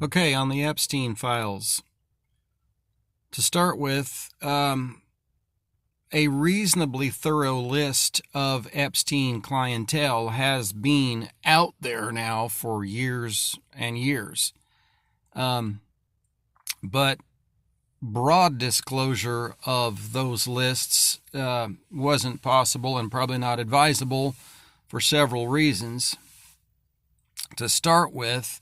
Okay, on the Epstein files. To start with, a reasonably thorough list of Epstein clientele has been out there now for years and years. But broad disclosure of those lists wasn't possible and probably not advisable for several reasons. To start with,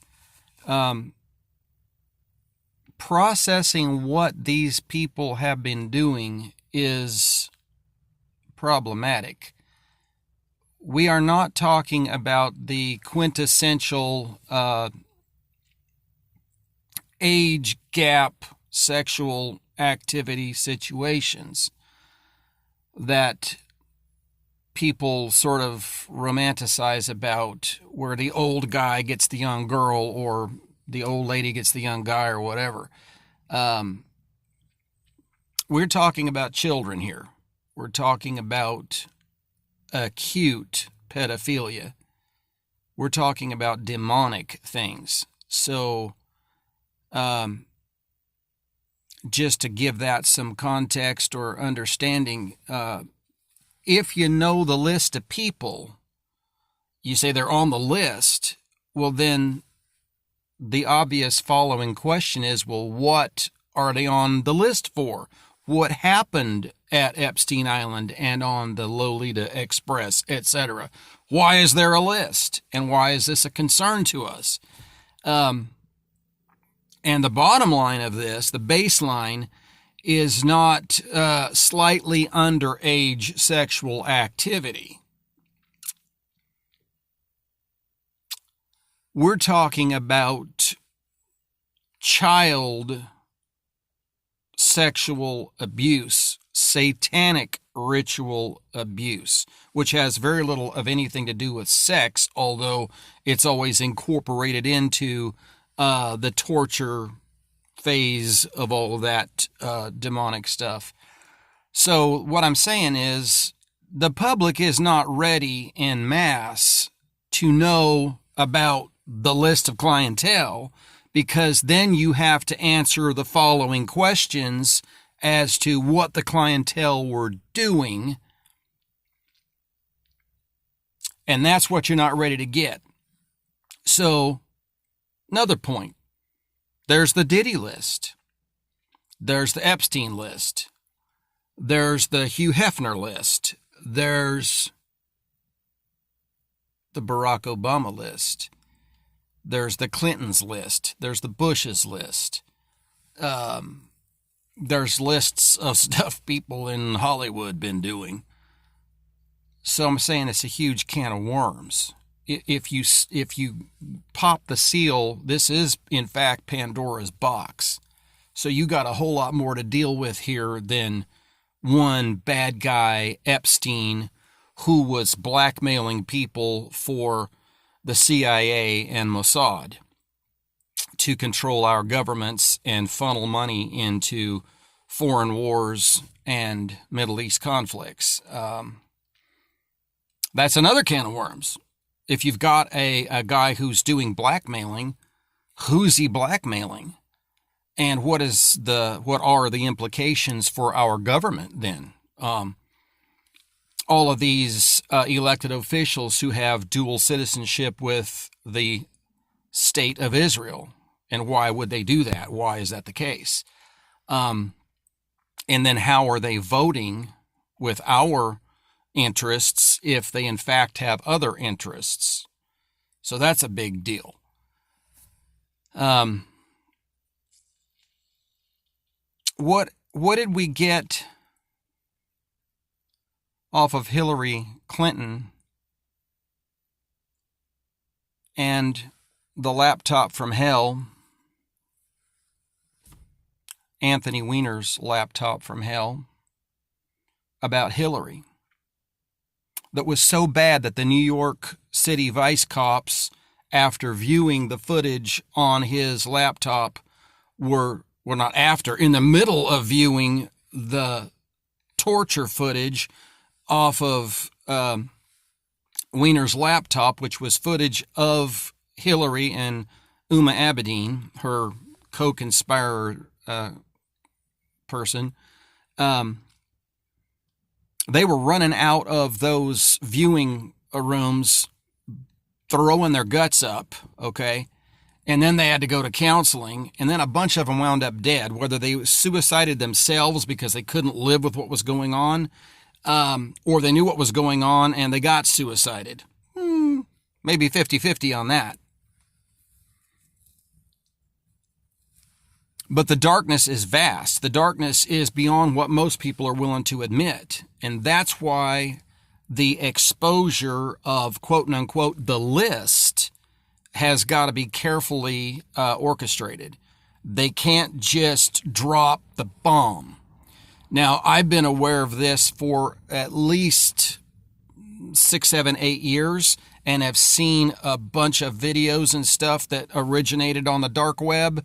processing what these people have been doing is problematic. We are not talking about the quintessential age gap sexual activity situations that people sort of romanticize about, where the old guy gets the young girl or the old lady gets the young guy or whatever. We're talking about children here. We're talking about acute pedophilia. We're talking about demonic things. So, just to give that some context or understanding, if you know the list of people, you say they're on the list, well, then the obvious following question is, well, what are they on the list for? What happened at Epstein Island and on the Lolita Express, etc.? Why is there a list? And why is this a concern to us? And the bottom line of this, the baseline, is not slightly underage sexual activity. We're talking about child sexual abuse, satanic ritual abuse, which has very little of anything to do with sex, although it's always incorporated into the torture phase of all of that demonic stuff. So what I'm saying is, the public is not ready en masse to know about the list of clientele, because then you have to answer the following questions as to what the clientele were doing, and that's what you're not ready to get. So, another point, there's the Diddy list, there's the Epstein list, there's the Hugh Hefner list, there's the Barack Obama list, there's the Clintons list, there's the Bushes list, there's lists of stuff people in Hollywood been doing. So I'm saying it's a huge can of worms. If you pop the seal, this is in fact Pandora's box. So you got a whole lot more to deal with here than one bad guy, Epstein, who was blackmailing people for the CIA and Mossad to control our governments and funnel money into foreign wars and Middle East conflicts. That's another can of worms. If you've got a guy who's doing blackmailing, who's he blackmailing? And what are the implications for our government then? All of these elected officials who have dual citizenship with the state of Israel. And why would they do that? Why is that the case? And then how are they voting with our interests if they in fact have other interests? So that's a big deal. What did we get off of Hillary Clinton and the laptop from hell, Anthony Weiner's laptop from hell, about Hillary, that was so bad that the New York City vice cops, after viewing the footage on his laptop, in the middle of viewing the torture footage off of Weiner's laptop, which was footage of Hillary and Uma Abedin, her co-conspirator person, they were running out of those viewing rooms, throwing their guts up, okay? And then they had to go to counseling, and then a bunch of them wound up dead, whether they suicided themselves because they couldn't live with what was going on, or they knew what was going on and they got suicided. Maybe 50-50 on that. But the darkness is vast. The darkness is beyond what most people are willing to admit. And that's why the exposure of, quote unquote, the list has got to be carefully orchestrated. They can't just drop the bomb. Now, I've been aware of this for at least 6, 7, 8 years, and have seen a bunch of videos and stuff that originated on the dark web,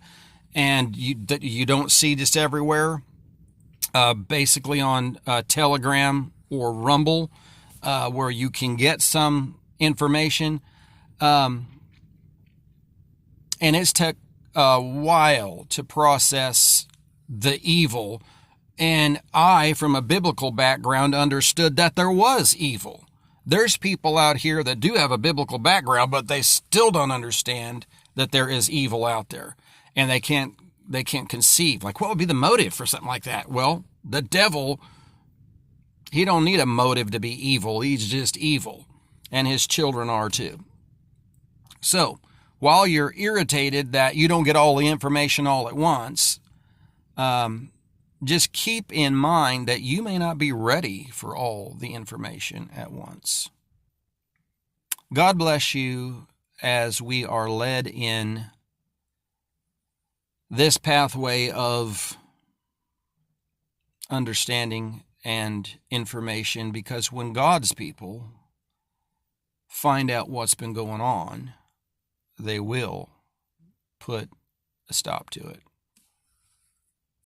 and that you don't see just everywhere, basically on Telegram or Rumble, where you can get some information. And it's took a while to process the evil. And I, from a biblical background, understood that there was evil. There's people out here that do have a biblical background, but they still don't understand that there is evil out there. And they can't conceive. Like, what would be the motive for something like that? Well, the devil, he don't need a motive to be evil. He's just evil. And his children are too. So, while you're irritated that you don't get all the information all at once, just keep in mind that you may not be ready for all the information at once. God bless you as we are led in this pathway of understanding and information, because when God's people find out what's been going on, they will put a stop to it.